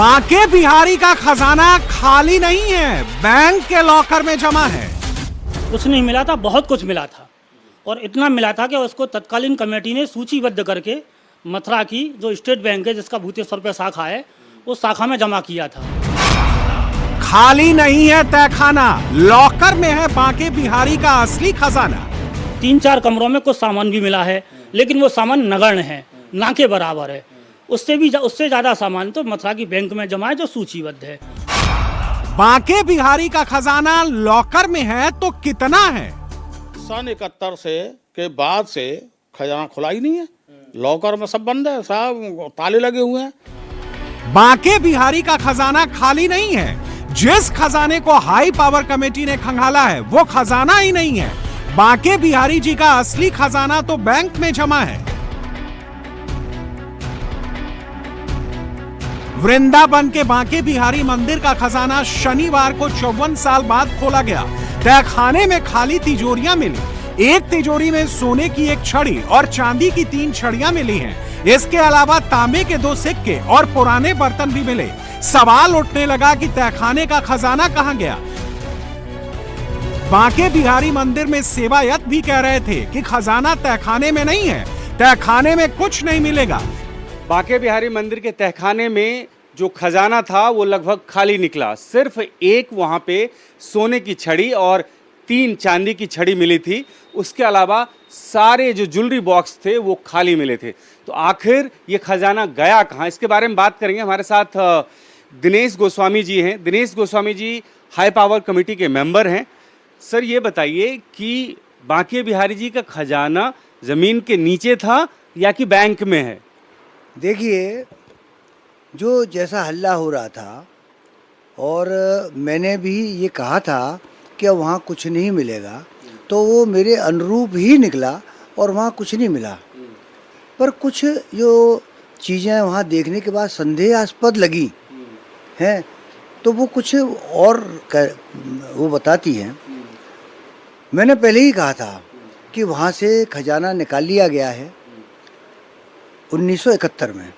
बांके बिहारी का खजाना खाली नहीं है, बैंक के लॉकर में जमा है। कुछ नहीं मिला था, बहुत कुछ मिला था, और इतना मिला था कि उसको तत्कालीन कमेटी ने सूचीबद्ध करके मथुरा की जो स्टेट बैंक है, जिसका भूतेश्वर पे शाखा है, उस शाखा में जमा किया था। खाली नहीं है तहखाना, लॉकर में है बांके बिहारी का असली खजाना। 3-4 कमरों में कुछ सामान भी मिला है, लेकिन वो सामान नगण्य है, ना के बराबर है। उससे ज्यादा सामान तो मथुरा की बैंक में जमा है, जो सूचीबद्ध है। बांके बिहारी का खजाना लॉकर में है तो कितना है? सन 71 से के बाद से खजाना खुला ही नहीं है, लॉकर में सब बंद है, सब ताले लगे हुए हैं। बांके बिहारी का खजाना खाली नहीं है, जिस खजाने को हाई पावर कमेटी ने खंगाला है वो खजाना ही नहीं है। बांके बिहारी जी का असली खजाना तो बैंक में जमा है। वृंदावन के बांके बिहारी मंदिर का खजाना शनिवार को 54 साल बाद खोला गया। तहखाने में खाली तिजोरियां मिली। एक तिजोरी में सोने की एक छड़ी और चांदी की 3 छड़ियां मिली हैं। इसके अलावा तांबे के 2 सिक्के और पुराने बर्तन भी मिले। सवाल उठने लगा कि तहखाने का खजाना कहां गया। बांके बिहारी मंदिर में सेवायत भी कह रहे थे कि खजाना तहखाने में नहीं है, तहखाने में कुछ नहीं मिलेगा। बांके बिहारी मंदिर के तहखाने में जो खजाना था वो लगभग खाली निकला। सिर्फ एक वहाँ पे सोने की छड़ी और 3 चांदी की छड़ी मिली थी। उसके अलावा सारे जो ज्वेलरी बॉक्स थे वो खाली मिले थे। तो आखिर ये खजाना गया कहाँ, इसके बारे में बात करेंगे। हमारे साथ दिनेश गोस्वामी जी हैं। Dinesh Goswami ji high power committee के मेंबर हैं। सर ये बताइए कि बांके बिहारी जी का खजाना ज़मीन के नीचे था या कि बैंक में है? देखिए, जो जैसा हल्ला हो रहा था और मैंने भी ये कहा था कि वहाँ कुछ नहीं मिलेगा, तो वो मेरे अनुरूप ही निकला और वहाँ कुछ नहीं मिला। पर कुछ जो चीज़ें वहाँ देखने के बाद संदेहास्पद लगी हैं, तो वो कुछ और वो बताती हैं। मैंने पहले ही कहा था कि वहाँ से खजाना निकाल लिया गया है 1971 में,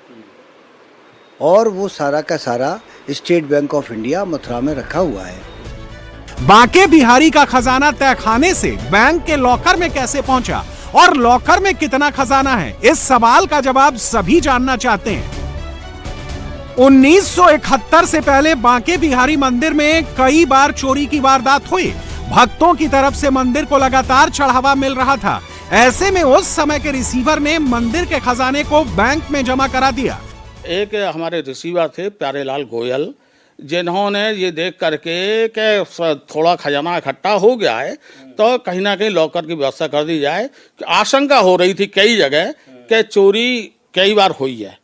और वो सारा का सारा state bank of India Mathura में रखा हुआ है। बांके बिहारी का खजाना तहखाने से बैंक के लॉकर में कैसे पहुंचा और लॉकर में कितना खजाना है, इस सवाल का जवाब सभी जानना चाहते हैं। 1971 से पहले बांके बिहारी मंदिर में कई बार चोरी की वारदात हुई। भक्तों की तरफ से मंदिर को लगातार चढ़ावा मिल रहा था। ऐसे में उस समय के रिसीवर ने मंदिर के खजाने को बैंक में जमा करा दिया। एक हमारे रिसीवर थे प्यारेलाल गोयल, जिन्होंने ये देख करके कि थोड़ा खजाना इकट्ठा हो गया है तो कहीं ना कहीं लॉकर की व्यवस्था कर दी जाए। आशंका हो रही थी कई जगह कि चोरी कई बार हुई है।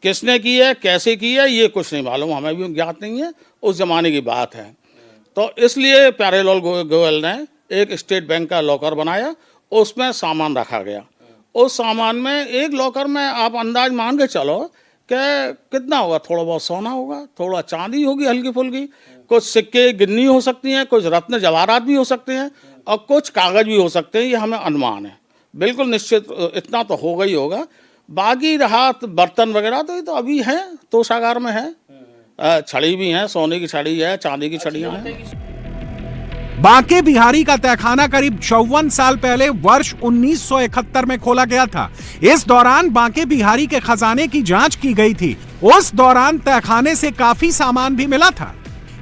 किसने की है, कैसे की है, ये कुछ नहीं मालूम, हमें भी ज्ञात नहीं है, उस जमाने की बात है। तो इसलिए प्यारेलाल गोयल ने एक स्टेट बैंक का लॉकर बनाया, उसमें सामान रखा गया। उस सामान में एक लॉकर में आप अंदाज मान के चलो कि कितना होगा, थोड़ा बहुत सोना होगा, थोड़ा चांदी होगी हल्की फुल्की, कुछ सिक्के गिन्नी हो सकती हैं, कुछ रत्न जवाहरात भी हो सकते हैं और कुछ कागज भी हो सकते हैं। ये हमें अनुमान है, बिल्कुल निश्चित इतना तो होगा ही होगा। बाकी रहा बर्तन वगैरह तो ये तो अभी है, तोषागार में है। छड़ी भी है, सोने की छड़ी है, चांदी की छड़ियाँ हैं। बांके बिहारी का तहखाना करीब 54 साल पहले वर्ष 1971 में खोला गया था। इस दौरान बांके बिहारी के खजाने की जांच की गई थी। उस दौरान तहखाने से काफी सामान भी मिला था।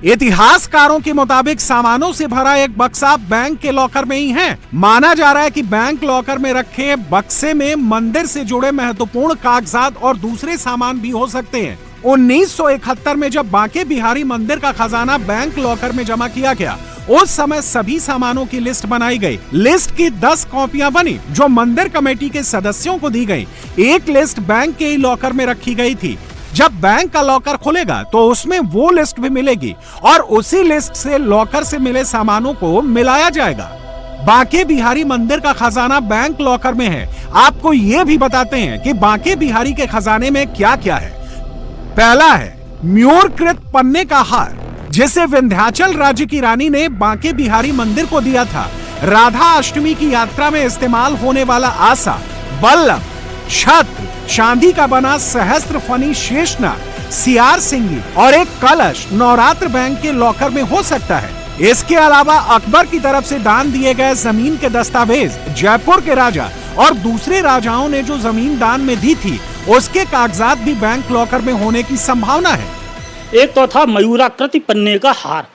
इतिहासकारों के मुताबिक सामानों से भरा एक बक्सा बैंक के लॉकर में ही है। माना जा रहा है कि बैंक लॉकर में रखे बक्से में मंदिर से जुड़े महत्वपूर्ण कागजात और दूसरे सामान भी हो सकते हैं। 1971 में जब बांके बिहारी मंदिर का खजाना बैंक लॉकर में जमा किया गया, उस समय सभी सामानों की लिस्ट बनाई गई। लिस्ट की 10 कॉपियां बनी जो मंदिर कमेटी के सदस्यों को दी गई। एक लिस्ट बैंक के ही लॉकर में रखी गई थी। जब बैंक का लॉकर खुलेगा तो उसमें वो लिस्ट भी मिलेगी और उसी लिस्ट से लॉकर से मिले सामानों को मिलाया जाएगा। बांके बिहारी मंदिर का खजाना बैंक लॉकर में है। आपको ये भी बताते हैं कि बांके बिहारी के खजाने में क्या क्या है। पहला है म्यूरकृत पन्ने का हार, जिसे विंध्याचल राज्य की रानी ने बांके बिहारी मंदिर को दिया था। राधा अष्टमी की यात्रा में इस्तेमाल होने वाला आसा, बल्लम, छत्र, चांदी का बना सहस्त्र फनी शेषनाग, सियार सिंगी और एक कलश नवरात्र बैंक के लॉकर में हो सकता है। इसके अलावा अकबर की तरफ से दान दिए गए जमीन के दस्तावेज, जयपुर के राजा और दूसरे राजाओं ने जो जमीन दान में दी थी उसके कागजात भी बैंक लॉकर में होने की संभावना है। एक तो था मयूराकृति पन्ने का हार,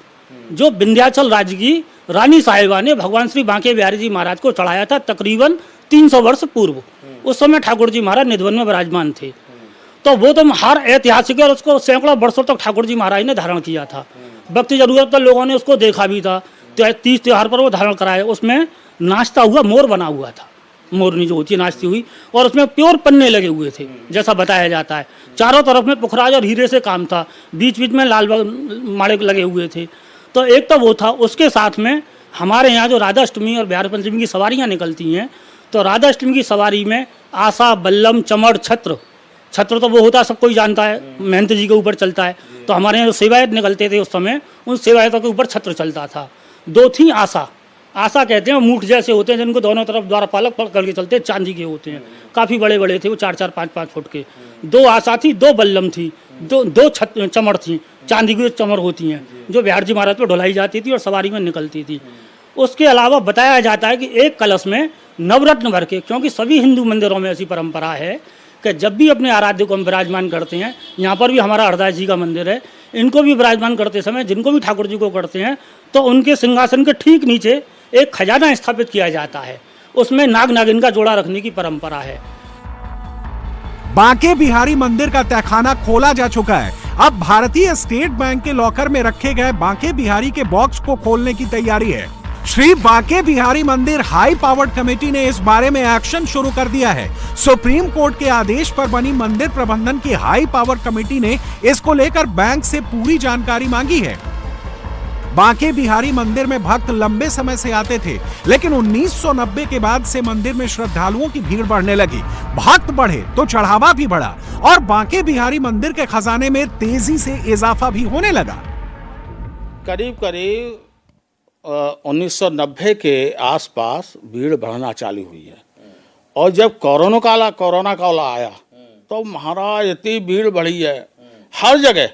जो विंध्याचल राज्य की रानी साहिबा ने भगवान श्री बांके बिहारी जी महाराज को चढ़ाया था तकरीबन 300 वर्ष पूर्व। उस समय ठाकुर जी महाराज निधवन में विराजमान थे, तो वो तो हार ऐतिहासिक है और उसको सैकड़ों वर्षों तक ठाकुर जी महाराज ने धारण किया था। वक्त जरूरत पर लोगों ने उसको देखा भी था। 30 त्योहार पर वो धारण कराया। उसमें नाचता हुआ मोर बना हुआ था, मोरनी जो होती है नाचती हुई, और उसमें प्योर पन्ने लगे हुए थे जैसा बताया जाता है। चारों तरफ में पुखराज और हीरे से काम था, बीच बीच में लाल माड़े लगे हुए थे। तो एक तो वो था। उसके साथ में हमारे यहाँ जो राधा अष्टमी और बिहार पंचमी की सवारियाँ निकलती हैं, तो राधा अष्टमी की सवारी में आशा, बल्लम, चमड़, छत्र तो वो होता है, सब कोई जानता है, महंत जी के ऊपर चलता है। तो हमारे यहाँ जो सेवायत निकलते थे उस समय, उन सेवायतों के ऊपर छत्र चलता था। 2 थी आशा कहते हैं, मूठ जैसे होते हैं जिनको दोनों तरफ द्वारपालक पकड़ के चलते हैं, चांदी के होते हैं, काफ़ी बड़े बड़े थे वो, 4-4, 5-5 फुट के। 2 आशा थी, 2 बल्लम थी, 2 चमड़ थी, चांदी की चमड़ होती हैं, जो बिहार जी महाराज पर ढुलाई जाती थी और सवारी में निकलती थी। उसके अलावा बताया जाता है कि एक कलश में नवरत्न भर के, क्योंकि सभी हिंदू मंदिरों में ऐसी परंपरा है कि जब भी अपने आराध्य को हम विराजमान करते हैं, यहाँ पर भी हमारा हरदास जी का मंदिर है, इनको भी विराजमान करते समय जिनको भी ठाकुर जी को करते हैं, तो उनके सिंहासन के ठीक नीचे एक खजाना स्थापित किया जाता है। उसमें नाग नागिन का जोड़ा रखने की परंपरा है। बांके बिहारी मंदिर का तहखाना खोला जा चुका है। अब भारतीय स्टेट बैंक के लॉकर में रखे गए बांके बिहारी के बॉक्स को खोलने की तैयारी है। श्री बांके बिहारी मंदिर हाई पावर्ड कमेटी ने इस बारे में एक्शन शुरू कर दिया है। सुप्रीम कोर्ट के आदेश पर बनी मंदिर प्रबंधन की हाई पावर्ड कमेटी ने इसको लेकर बैंक से पूरी जानकारी मांगी है। बांके बिहारी मंदिर में भक्त लंबे समय से आते थे, लेकिन 1990 के बाद से मंदिर में श्रद्धालुओं की भीड़ बढ़ने लगी। भक्त बढ़े तो चढ़ावा भी बढ़ा और बांके बिहारी मंदिर के खजाने में तेजी से इजाफा भी होने लगा। करीब 1990 के आसपास भीड़ बढ़ना चालू हुई है, और जब कोरोना काल आया तो महाराज इतनी भीड़ बढ़ी है हर जगह।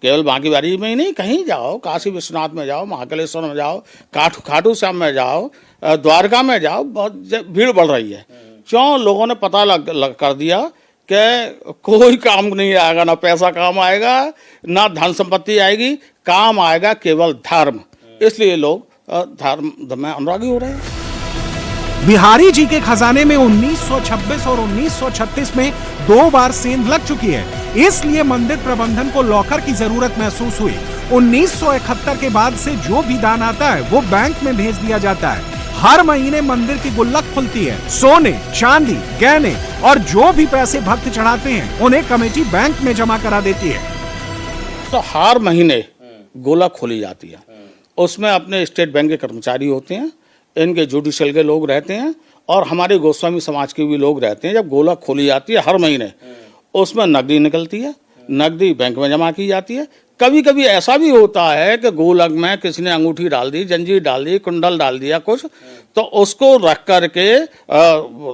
केवल बांके बिहारी में ही नहीं, कहीं जाओ, काशी विश्वनाथ में जाओ, महाकालेश्वर में जाओ, खाटू श्याम में जाओ, द्वारका में जाओ, बहुत भीड़ बढ़ रही है। क्यों? लोगों ने पता कर दिया कि कोई काम नहीं आएगा, ना पैसा काम आएगा, ना धन संपत्ति आएगी, काम आएगा केवल धर्म। इसलिए लोग धर्म में अनुरागी हो रहे हैं। बिहारी जी के खजाने में 1926 और 1936 में 2 बार सेंध लग चुकी है, इसलिए मंदिर प्रबंधन को लॉकर की जरूरत महसूस हुई। 1971 के बाद से जो भी दान आता है वो बैंक में भेज दिया जाता है। हर महीने मंदिर की गुल्लक खुलती है। सोने, चांदी, गहने और जो भी पैसे भक्त चढ़ाते हैं उन्हें कमेटी बैंक में जमा करा देती है। तो हर महीने गुल्लक खोली जाती है। उसमें अपने स्टेट बैंक के कर्मचारी होते हैं, इनके जुडिशियल के लोग रहते हैं और हमारे गोस्वामी समाज के भी लोग रहते हैं। जब गोलक खोली जाती है हर महीने, उसमें नकदी निकलती है, नकदी बैंक में जमा की जाती है। कभी कभी ऐसा भी होता है कि गोलक में किसी ने अंगूठी डाल दी, जंजीर डाल दी, कुंडल डाल दिया कुछ, तो उसको रख करके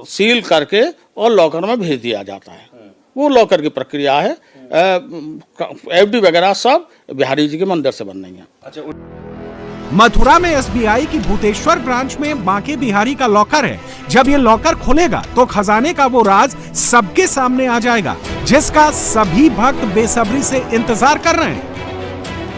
सील करके और लॉकर में भेज दिया जाता है। वो लॉकर की प्रक्रिया है। एफडी वगैरह सब बिहारी जी के मंदिर से बन रही है। मथुरा में एसबीआई की भूतेश्वर ब्रांच में बांके बिहारी का लॉकर है। जब ये लॉकर खुलेगा तो खजाने का वो राज सबके सामने आ जाएगा, जिसका सभी भक्त बेसब्री से इंतजार कर रहे हैं।